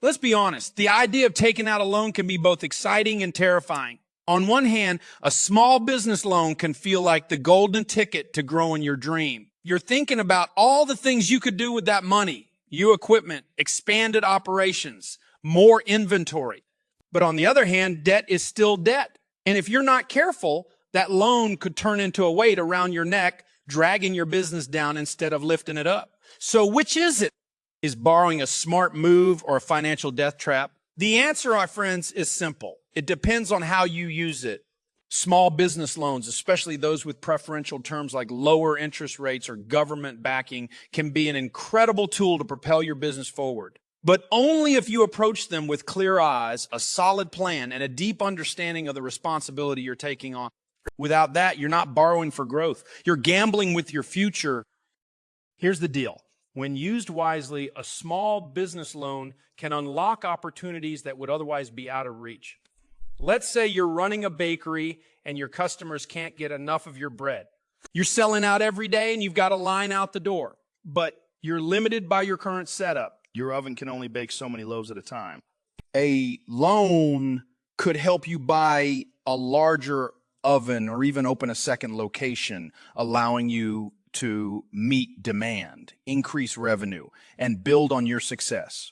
Let's be honest. The idea of taking out a loan can be both exciting and terrifying. On one hand, a small business loan can feel like the golden ticket to growing your dream. You're thinking about all the things you could do with that money: new equipment, expanded operations, more inventory. But on the other hand, debt is still debt. And if you're not careful, that loan could turn into a weight around your neck, dragging your business down instead of lifting it up. So which is it? Is borrowing a smart move or a financial death trap? The answer, my friends, is simple. It depends on how you use it. Small business loans, especially those with preferential terms like lower interest rates or government backing, can be an incredible tool to propel your business forward. But only if you approach them with clear eyes, a solid plan, and a deep understanding of the responsibility you're taking on. Without that, you're not borrowing for growth. You're gambling with your future. Here's the deal. When used wisely, a small business loan can unlock opportunities that would otherwise be out of reach. Let's say you're running a bakery and your customers can't get enough of your bread. You're selling out every day and you've got a line out the door, but you're limited by your current setup. Your oven can only bake so many loaves at a time. A loan could help you buy a larger oven or even open a second location, allowing you to meet demand, increase revenue, and build on your success.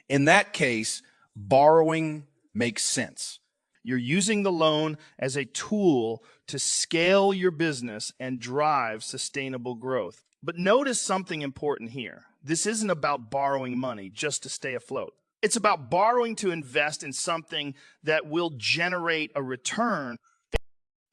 In that case, borrowing makes sense. You're using the loan as a tool to scale your business and drive sustainable growth. But notice something important here. This isn't about borrowing money just to stay afloat. It's about borrowing to invest in something that will generate a return.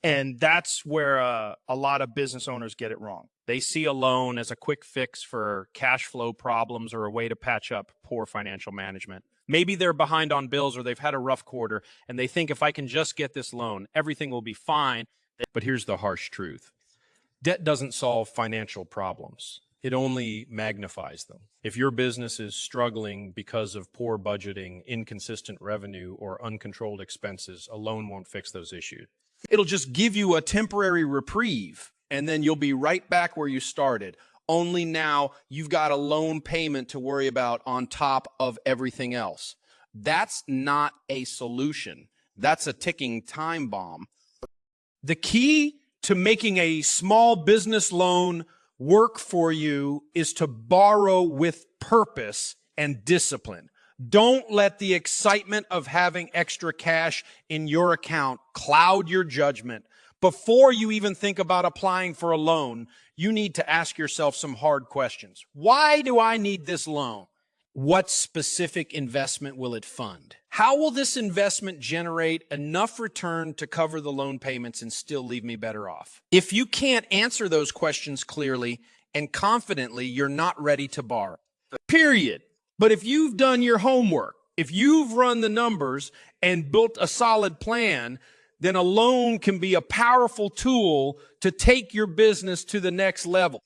And that's where a lot of business owners get it wrong. They see a loan as a quick fix for cash flow problems or a way to patch up poor financial management. Maybe they're behind on bills or they've had a rough quarter, and they think if I can just get this loan, everything will be fine. But here's the harsh truth. Debt doesn't solve financial problems. It only magnifies them. If your business is struggling because of poor budgeting, inconsistent revenue, or uncontrolled expenses, a loan won't fix those issues. It'll just give you a temporary reprieve, and then you'll be right back where you started. Only now you've got a loan payment to worry about on top of everything else. That's not a solution. That's a ticking time bomb. The key to making a small business loan work for you is to borrow with purpose and discipline. Don't let the excitement of having extra cash in your account cloud your judgment. Before you even think about applying for a loan, you need to ask yourself some hard questions. Why do I need this loan? What specific investment will it fund? How will this investment generate enough return to cover the loan payments and still leave me better off? If you can't answer those questions clearly and confidently, you're not ready to borrow. Period. But if you've done your homework, if you've run the numbers and built a solid plan, then a loan can be a powerful tool to take your business to the next level.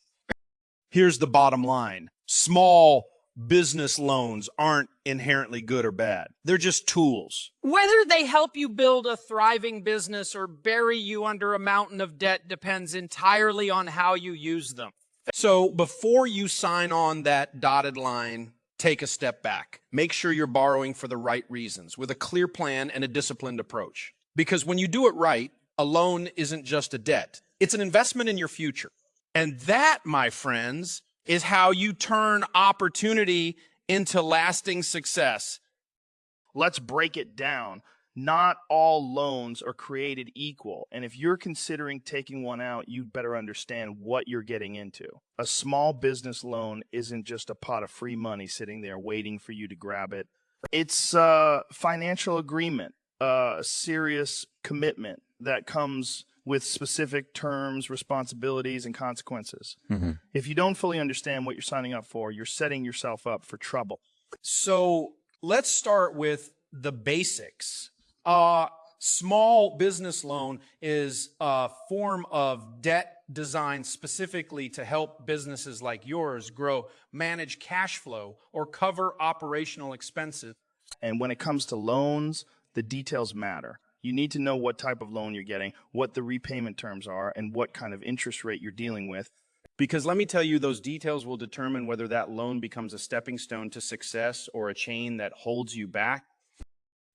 Here's the bottom line. Small business loans aren't inherently good or bad. They're just tools. Whether they help you build a thriving business or bury you under a mountain of debt depends entirely on how you use them. So before you sign on that dotted line, take a step back. Make sure you're borrowing for the right reasons with a clear plan and a disciplined approach. Because when you do it right, a loan isn't just a debt. It's an investment in your future. And that, my friends, is how you turn opportunity into lasting success. Let's break it down. Not all loans are created equal. And if you're considering taking one out, you better understand what you're getting into. A small business loan isn't just a pot of free money sitting there waiting for you to grab it. It's a financial agreement, a serious commitment that comes with specific terms, responsibilities, and consequences. If you don't fully understand what you're signing up for, you're setting yourself up for trouble. So let's start with the basics. Small business loan is a form of debt designed specifically to help businesses like yours grow, manage cash flow, or cover operational expenses. And when it comes to loans, the details matter. You need to know what type of loan you're getting, what the repayment terms are, and what kind of interest rate you're dealing with. Because let me tell you, those details will determine whether that loan becomes a stepping stone to success or a chain that holds you back.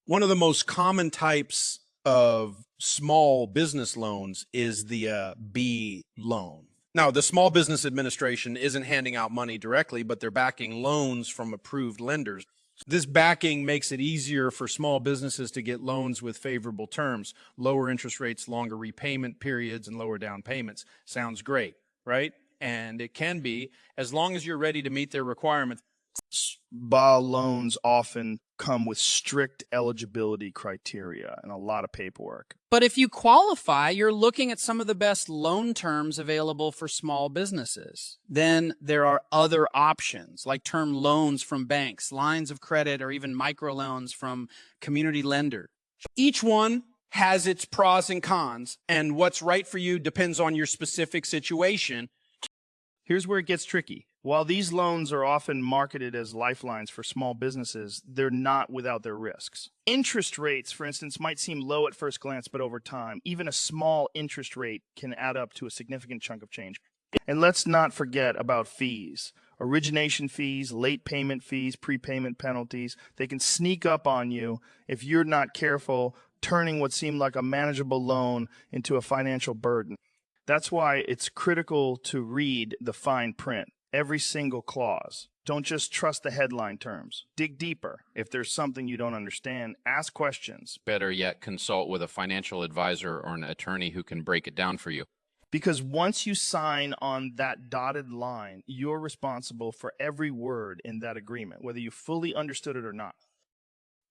One of the most common types of small business loans is the B loan. Now, the Small Business Administration isn't handing out money directly, but they're backing loans from approved lenders. This backing makes it easier for small businesses to get loans with favorable terms, lower interest rates, longer repayment periods, and lower down payments. Sounds great, right? And it can be, as long as you're ready to meet their requirements. SBA loans often come with strict eligibility criteria and a lot of paperwork. But if you qualify, you're looking at some of the best loan terms available for small businesses. Then there are other options like term loans from banks, lines of credit, or even microloans from community lenders. Each one has its pros and cons, and what's right for you depends on your specific situation. Here's where it gets tricky. While these loans are often marketed as lifelines for small businesses, they're not without their risks. Interest rates, for instance, might seem low at first glance, but over time, even a small interest rate can add up to a significant chunk of change. And let's not forget about fees. Origination fees, late payment fees, prepayment penalties, they can sneak up on you if you're not careful, turning what seemed like a manageable loan into a financial burden. That's why it's critical to read the fine print. Every single clause. Don't just trust the headline terms. Dig deeper. If there's something you don't understand, ask questions. Better yet, consult with a financial advisor or an attorney who can break it down for you. Because once you sign on that dotted line, you're responsible for every word in that agreement, whether you fully understood it or not.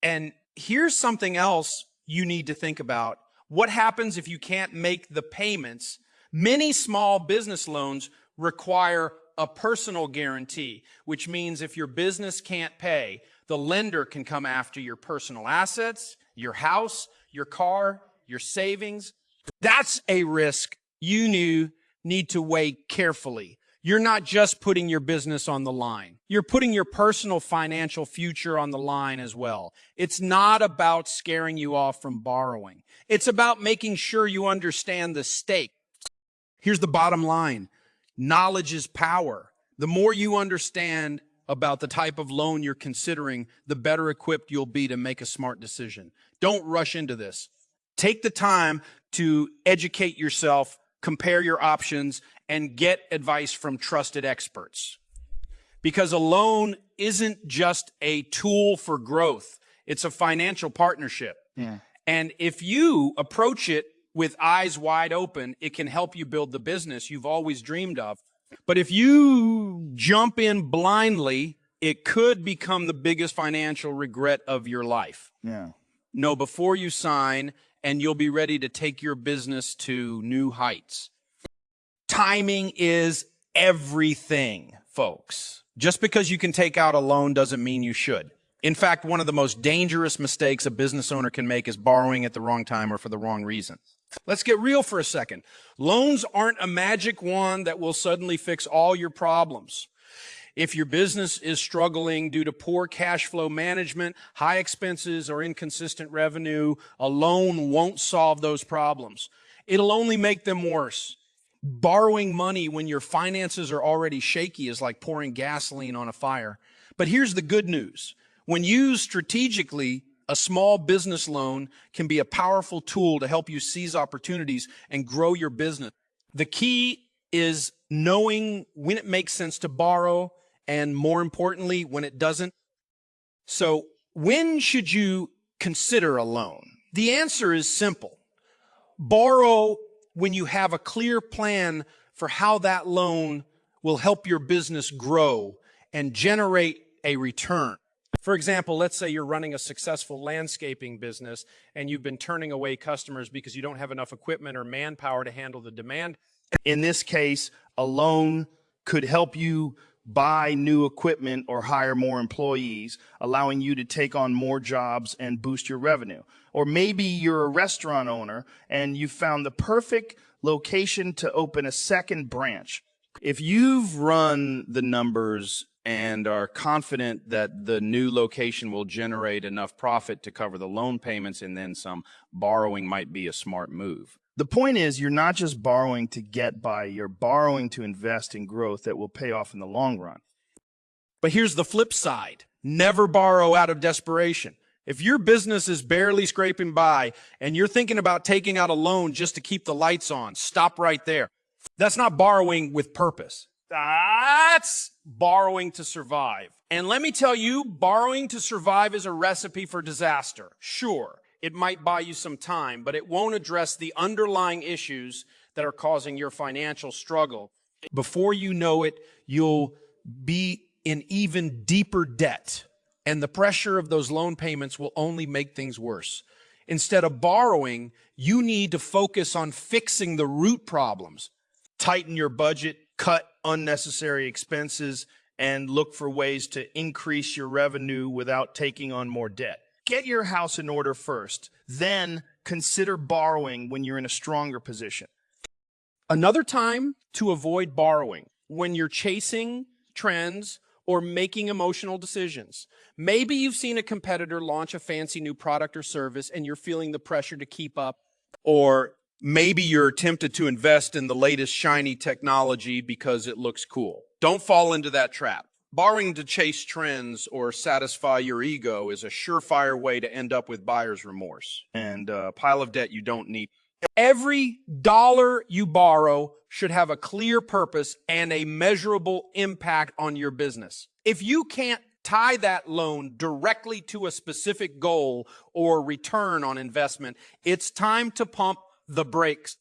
And here's something else you need to think about. What happens if you can't make the payments? Many small business loans require a personal guarantee, which means if your business can't pay, the lender can come after your personal assets, your house, your car, your savings. That's a risk you need to weigh carefully. You're not just putting your business on the line. You're putting your personal financial future on the line as well. It's not about scaring you off from borrowing. It's about making sure you understand the stake. Here's the bottom line. Knowledge is power. The more you understand about the type of loan you're considering, the better equipped you'll be to make a smart decision. Don't rush into this. Take the time to educate yourself, compare your options, and get advice from trusted experts. Because a loan isn't just a tool for growth. It's a financial partnership. Yeah. And if you approach it with eyes wide open, it can help you build the business you've always dreamed of. But if you jump in blindly, it could become the biggest financial regret of your life. Yeah. Know before you sign, and you'll be ready to take your business to new heights. Timing is everything, folks. Just because you can take out a loan doesn't mean you should. In fact, one of the most dangerous mistakes a business owner can make is borrowing at the wrong time or for the wrong reason. Let's get real for a second. Loans aren't a magic wand that will suddenly fix all your problems. If your business is struggling due to poor cash flow management, high expenses, or inconsistent revenue, a loan won't solve those problems. It'll only make them worse. Borrowing money when your finances are already shaky is like pouring gasoline on a fire. But here's the good news. When used strategically, a small business loan can be a powerful tool to help you seize opportunities and grow your business. The key is knowing when it makes sense to borrow and, more importantly, when it doesn't. So when should you consider a loan? The answer is simple. Borrow when you have a clear plan for how that loan will help your business grow and generate a return. For example, let's say you're running a successful landscaping business and you've been turning away customers because you don't have enough equipment or manpower to handle the demand. In this case, a loan could help you buy new equipment or hire more employees, allowing you to take on more jobs and boost your revenue. Or maybe you're a restaurant owner and you found the perfect location to open a second branch. If you've run the numbers and are confident that the new location will generate enough profit to cover the loan payments and then some, borrowing might be a smart move. The point is, you're not just borrowing to get by, you're borrowing to invest in growth that will pay off in the long run. But here's the flip side. Never borrow out of desperation. If your business is barely scraping by and you're thinking about taking out a loan just to keep the lights on, stop right there. That's not borrowing with purpose. That's borrowing to survive. And let me tell you, borrowing to survive is a recipe for disaster. Sure, it might buy you some time, but it won't address the underlying issues that are causing your financial struggle. Before you know it, you'll be in even deeper debt, and the pressure of those loan payments will only make things worse. Instead of borrowing, you need to focus on fixing the root problems. Tighten your budget, cut unnecessary expenses, and look for ways to increase your revenue without taking on more debt. Get your house in order first, then consider borrowing when you're in a stronger position. Another time to avoid borrowing, when you're chasing trends or making emotional decisions. Maybe you've seen a competitor launch a fancy new product or service and you're feeling the pressure to keep up. Or maybe you're tempted to invest in the latest shiny technology because it looks cool. Don't fall into that trap. Borrowing to chase trends or satisfy your ego is a surefire way to end up with buyer's remorse and a pile of debt you don't need. Every dollar you borrow should have a clear purpose and a measurable impact on your business. If you can't tie that loan directly to a specific goal or return on investment, it's time to pump the brakes.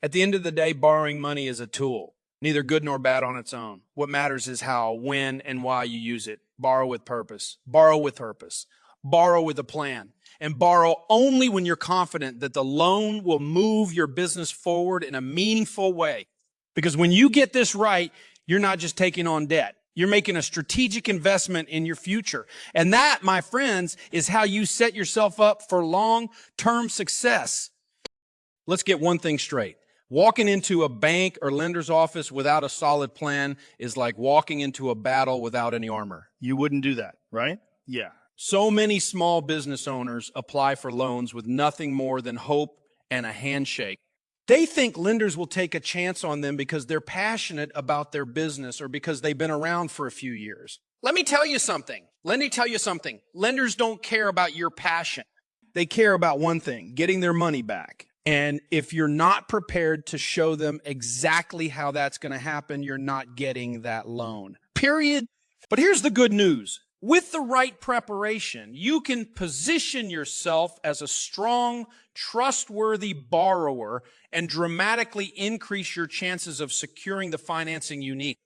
At the end of the day, borrowing money is a tool, neither good nor bad on its own. What matters is how, when, and why you use it. Borrow with purpose. Borrow with purpose. Borrow with a plan. And borrow only when you're confident that the loan will move your business forward in a meaningful way. Because when you get this right, you're not just taking on debt. You're making a strategic investment in your future. And that, my friends, is how you set yourself up for long-term success. Let's get one thing straight. Walking into a bank or lender's office without a solid plan is like walking into a battle without any armor. You wouldn't do that, right? Yeah. So many small business owners apply for loans with nothing more than hope and a handshake. They think lenders will take a chance on them because they're passionate about their business or because they've been around for a few years. Let me tell you something. Lenders don't care about your passion. They care about one thing, getting their money back. And if you're not prepared to show them exactly how that's going to happen, you're not getting that loan. Period. But here's the good news. With the right preparation, you can position yourself as a strong, trustworthy borrower and dramatically increase your chances of securing the financing you need.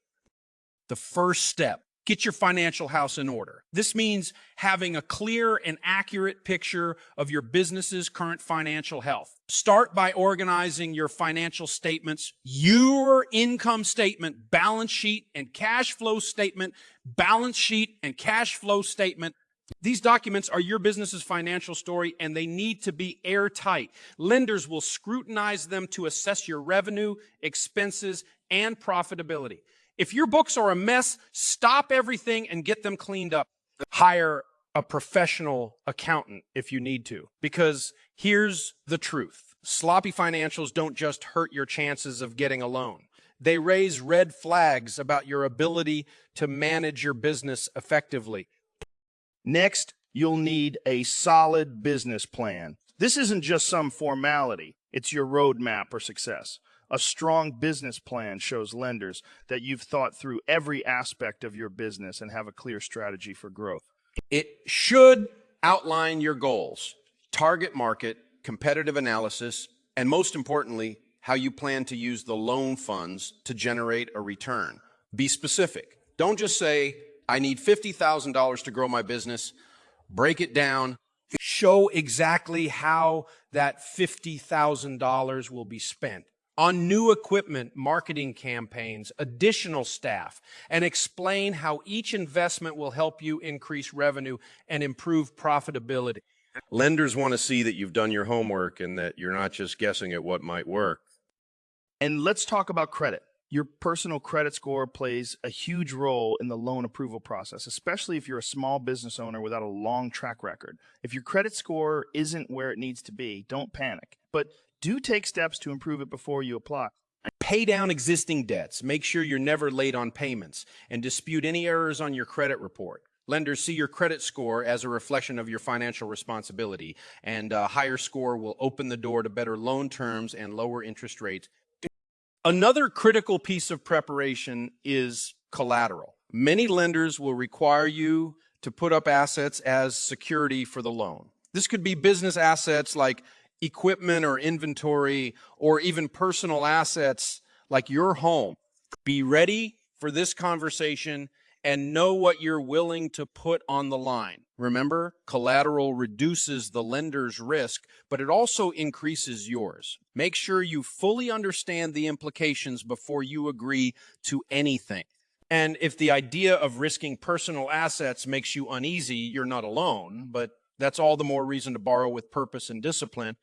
The first step, get your financial house in order. This means having a clear and accurate picture of your business's current financial health. Start by organizing your financial statements, your income statement, balance sheet, and cash flow statement, balance sheet, and cash flow statement. These documents are your business's financial story, and they need to be airtight. Lenders will scrutinize them to assess your revenue, expenses, and profitability. If your books are a mess, stop everything and get them cleaned up. Hire a professional accountant if you need to, because here's the truth. Sloppy financials don't just hurt your chances of getting a loan. They raise red flags about your ability to manage your business effectively. Next, you'll need a solid business plan. This isn't just some formality. It's your roadmap for success. A strong business plan shows lenders that you've thought through every aspect of your business and have a clear strategy for growth. It should outline your goals, target market, competitive analysis, and most importantly, how you plan to use the loan funds to generate a return. Be specific. Don't just say, I need $50,000 to grow my business. Break it down. Show exactly how that $50,000 will be spent on new equipment, marketing campaigns, additional staff, and explain how each investment will help you increase revenue and improve profitability. Lenders want to see that you've done your homework and that you're not just guessing at what might work. And let's talk about credit. Your personal credit score plays a huge role in the loan approval process, especially if you're a small business owner without a long track record. If your credit score isn't where it needs to be, don't panic, but do take steps to improve it before you apply. Pay down existing debts. Make sure you're never late on payments and dispute any errors on your credit report. Lenders see your credit score as a reflection of your financial responsibility, and a higher score will open the door to better loan terms and lower interest rates. Another critical piece of preparation is collateral. Many lenders will require you to put up assets as security for the loan. This could be business assets like equipment or inventory, or even personal assets like your home. Be ready for this conversation and know what you're willing to put on the line. Remember, collateral reduces the lender's risk, but it also increases yours. Make sure you fully understand the implications before you agree to anything. And if the idea of risking personal assets makes you uneasy, you're not alone, but that's all the more reason to borrow with purpose and discipline.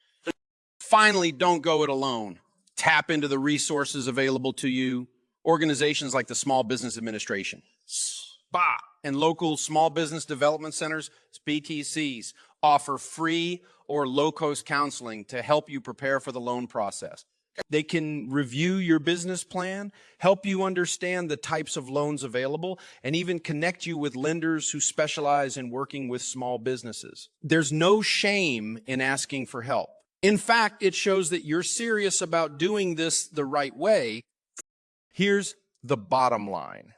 Finally, don't go it alone. Tap into the resources available to you. Organizations like the Small Business Administration, SBA, and local small business development centers, BTCs, offer free or low-cost counseling to help you prepare for the loan process. They can review your business plan, help you understand the types of loans available, and even connect you with lenders who specialize in working with small businesses. There's no shame in asking for help. In fact, it shows that you're serious about doing this the right way. Here's the bottom line.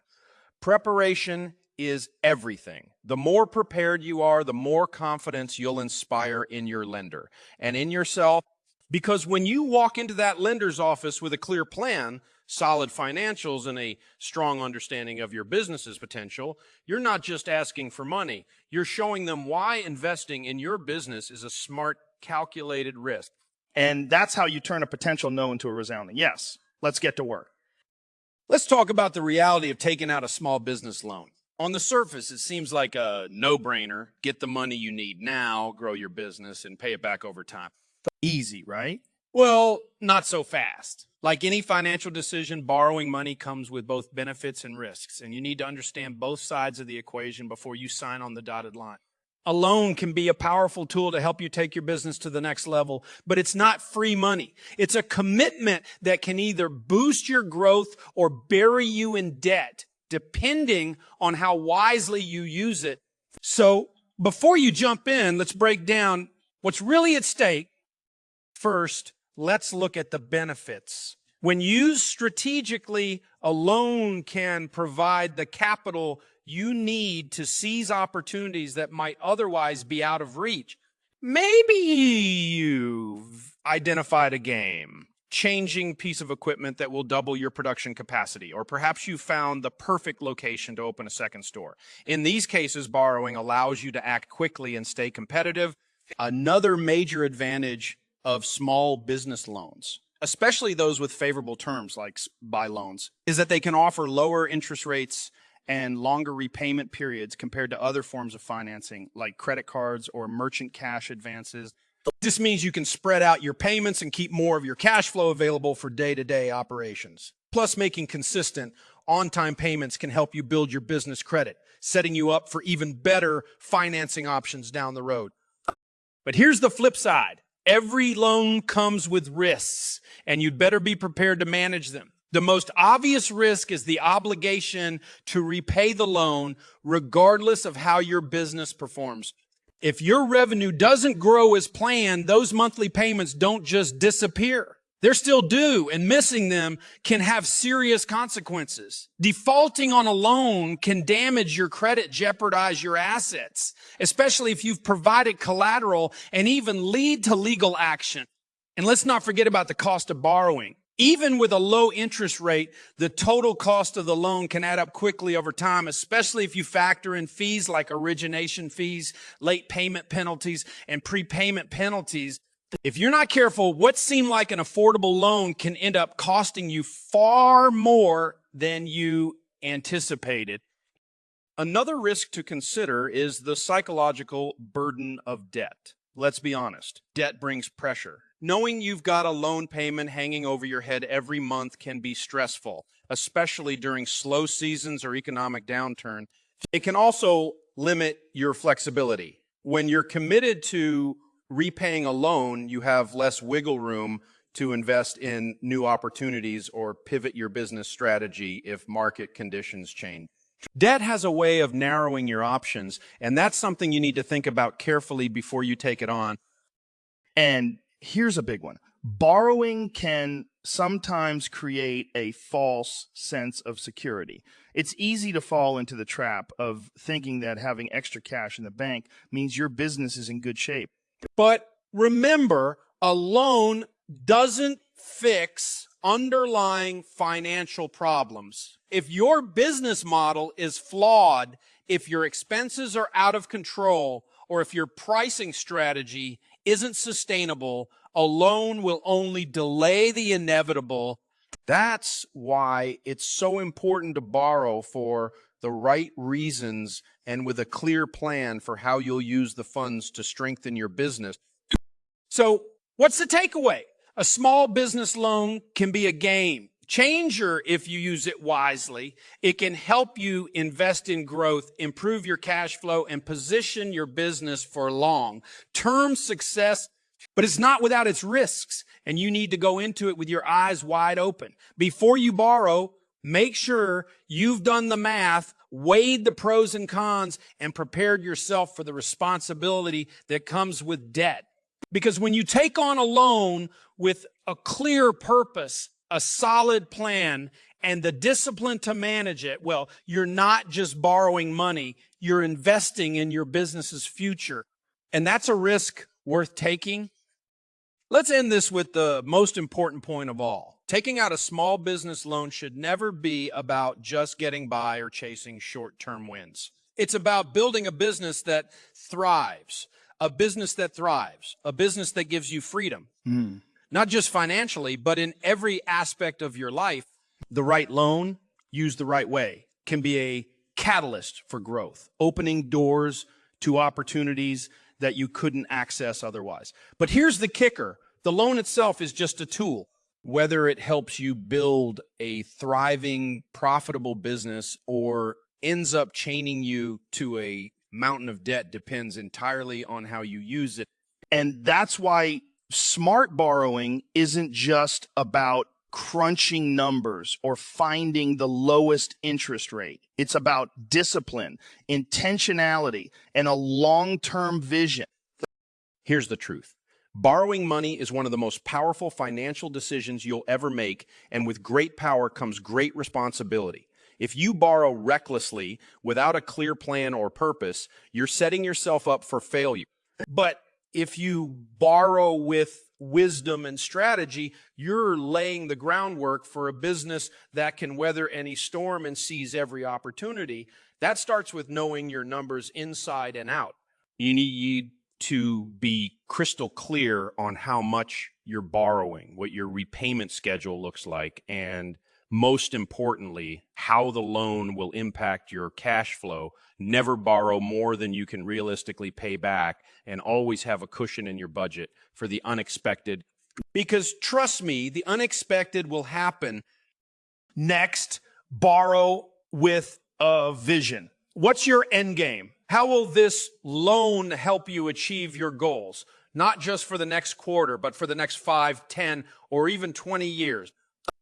Preparation is everything. The more prepared you are, the more confidence you'll inspire in your lender and in yourself. Because when you walk into that lender's office with a clear plan, solid financials, and a strong understanding of your business's potential, you're not just asking for money. You're showing them why investing in your business is a smart, calculated risk. And that's how you turn a potential no into a resounding yes. Let's get to work. Let's talk about the reality of taking out a small business loan. On the surface, it seems like a no-brainer. Get the money you need now, grow your business, and pay it back over time. Easy, right? Well, not so fast. Like any financial decision, borrowing money comes with both benefits and risks, and you need to understand both sides of the equation before you sign on the dotted line. A loan can be a powerful tool to help you take your business to the next level, but it's not free money. It's a commitment that can either boost your growth or bury you in debt, depending on how wisely you use it. So before you jump in, let's break down what's really at stake. First, let's look at the benefits. When used strategically, a loan can provide the capital you need to seize opportunities that might otherwise be out of reach. Maybe you've identified a game-changing piece of equipment that will double your production capacity, or perhaps you found the perfect location to open a second store. In these cases, borrowing allows you to act quickly and stay competitive. Another major advantage of small business loans, especially those with favorable terms like SBA loans, is that they can offer lower interest rates and longer repayment periods compared to other forms of financing like credit cards or merchant cash advances. This means you can spread out your payments and keep more of your cash flow available for day-to-day operations. Plus, making consistent on-time payments can help you build your business credit, setting you up for even better financing options down the road. But here's the flip side. Every loan comes with risks, and you'd better be prepared to manage them. The most obvious risk is the obligation to repay the loan regardless of how your business performs. If your revenue doesn't grow as planned, those monthly payments don't just disappear. They're still due, and missing them can have serious consequences. Defaulting on a loan can damage your credit, jeopardize your assets, especially if you've provided collateral, and even lead to legal action. And let's not forget about the cost of borrowing. Even with a low interest rate, the total cost of the loan can add up quickly over time, especially if you factor in fees like origination fees, late payment penalties, and prepayment penalties. If you're not careful, what seemed like an affordable loan can end up costing you far more than you anticipated. Another risk to consider is the psychological burden of debt. Let's be honest, debt brings pressure. Knowing you've got a loan payment hanging over your head every month can be stressful. especially during slow seasons or economic downturn. It can also limit your flexibility. When you're committed to repaying a loan, you have less wiggle room to invest in new opportunities or pivot your business strategy if market conditions change. Debt has a way of narrowing your options, and that's something you need to think about carefully before you take it on. And here's a big one. Borrowing can sometimes create a false sense of security. It's easy to fall into the trap of thinking that having extra cash in the bank means your business is in good shape. But remember, a loan doesn't fix underlying financial problems. If your business model is flawed, if your expenses are out of control, or if your pricing strategy isn't sustainable, a loan will only delay the inevitable. That's why it's so important to borrow for the right reasons and with a clear plan for how you'll use the funds to strengthen your business. So, what's the takeaway? A small business loan can be a game changer if you use it wisely. It can help you invest in growth, improve your cash flow, and position your business for long-term success. But it's not without its risks, and you need to go into it with your eyes wide open. Before you borrow, make sure you've done the math, weighed the pros and cons, and prepared yourself for the responsibility that comes with debt. Because when you take on a loan with a clear purpose, a solid plan, and the discipline to manage it, well, you're not just borrowing money, you're investing in your business's future. And that's a risk worth taking. Let's end this with the most important point of all. Taking out a small business loan should never be about just getting by or chasing short-term wins. It's about building a business that thrives, a business that gives you freedom, not just financially, but in every aspect of your life. The right loan, used the right way, can be a catalyst for growth, opening doors to opportunities that you couldn't access otherwise. But here's the kicker. The loan itself is just a tool. Whether it helps you build a thriving, profitable business or ends up chaining you to a mountain of debt depends entirely on how you use it. And that's why smart borrowing isn't just about crunching numbers or finding the lowest interest rate. It's about discipline, intentionality, and a long-term vision. Here's the truth. Borrowing money is one of the most powerful financial decisions you'll ever make, and with great power comes great responsibility. If you borrow recklessly without a clear plan or purpose, you're setting yourself up for failure. But if you borrow with wisdom and strategy, you're laying the groundwork for a business that can weather any storm and seize every opportunity. That starts with knowing your numbers inside and out. You need to be crystal clear on how much you're borrowing, what your repayment schedule looks like, and most importantly, how the loan will impact your cash flow. Never borrow more than you can realistically pay back, and always have a cushion in your budget for the unexpected. Because trust me, the unexpected will happen. Next, borrow with a vision. What's your end game? How will this loan help you achieve your goals? Not just for the next quarter, but for the next 5, 10, or even 20 years.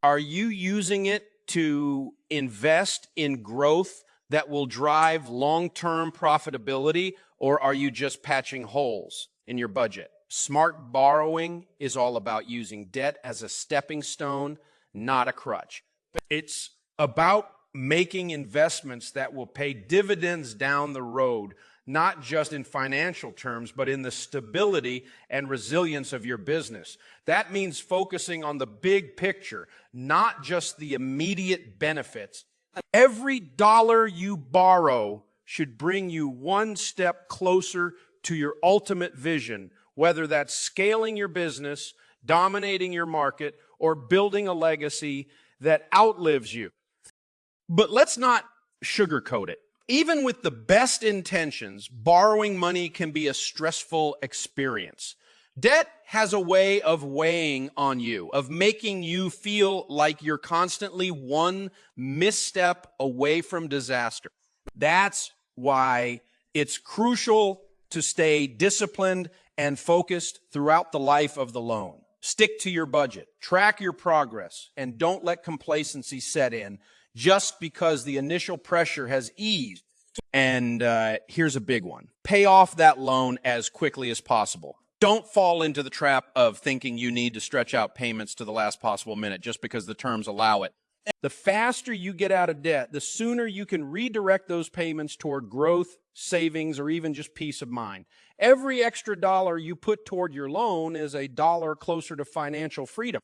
Are you using it to invest in growth that will drive long-term profitability, or are you just patching holes in your budget? Smart borrowing is all about using debt as a stepping stone, not a crutch. It's about making investments that will pay dividends down the road, not just in financial terms, but in the stability and resilience of your business. That means focusing on the big picture, not just the immediate benefits. Every dollar you borrow should bring you one step closer to your ultimate vision, whether that's scaling your business, dominating your market, or building a legacy that outlives you. But let's not sugarcoat it. Even with the best intentions, borrowing money can be a stressful experience. Debt has a way of weighing on you, of making you feel like you're constantly one misstep away from disaster. That's why it's crucial to stay disciplined and focused throughout the life of the loan. Stick to your budget, track your progress, and don't let complacency set in just because the initial pressure has eased. And here's a big one. Pay off that loan as quickly as possible. Don't fall into the trap of thinking you need to stretch out payments to the last possible minute just because the terms allow it. The faster you get out of debt, the sooner you can redirect those payments toward growth, savings, or even just peace of mind. Every extra dollar you put toward your loan is a dollar closer to financial freedom.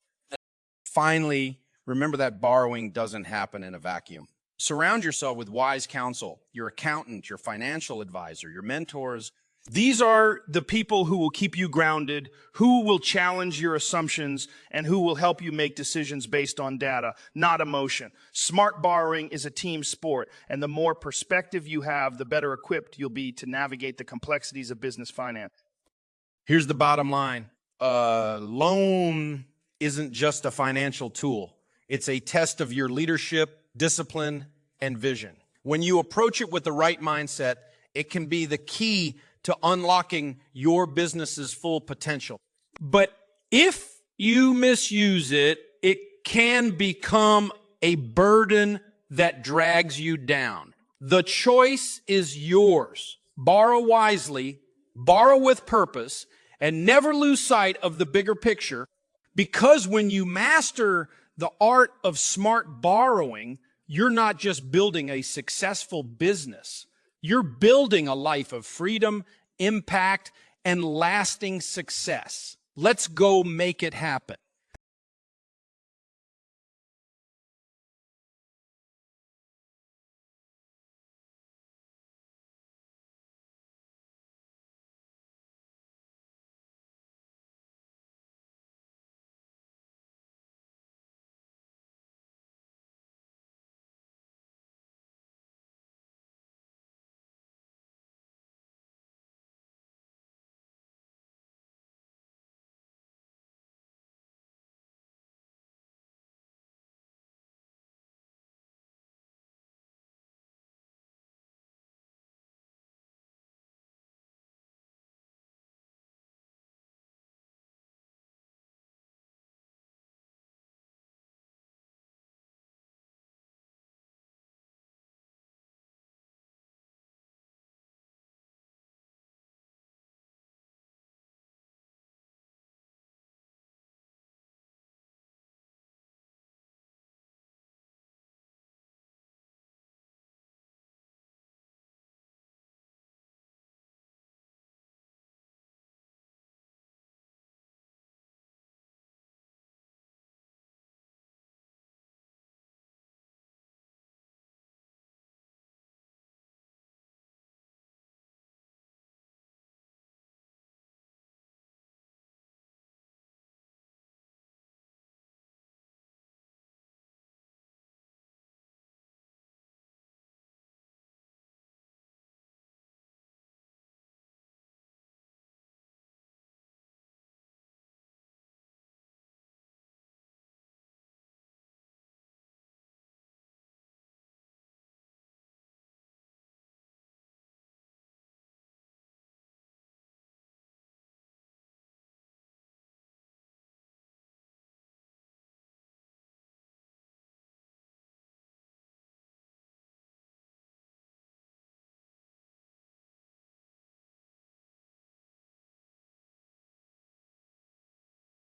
Finally, remember that borrowing doesn't happen in a vacuum. Surround yourself with wise counsel, your accountant, your financial advisor, your mentors. These are the people who will keep you grounded, who will challenge your assumptions, and who will help you make decisions based on data, not emotion. Smart borrowing is a team sport, and the more perspective you have, the better equipped you'll be to navigate the complexities of business finance. Here's the bottom line. A loan isn't just a financial tool. It's a test of your leadership, discipline, and vision. When you approach it with the right mindset, it can be the key to unlocking your business's full potential. But if you misuse it, it can become a burden that drags you down. The choice is yours. Borrow wisely, borrow with purpose, and never lose sight of the bigger picture, because when you master the art of smart borrowing, you're not just building a successful business. You're building a life of freedom, impact, and lasting success. Let's go make it happen.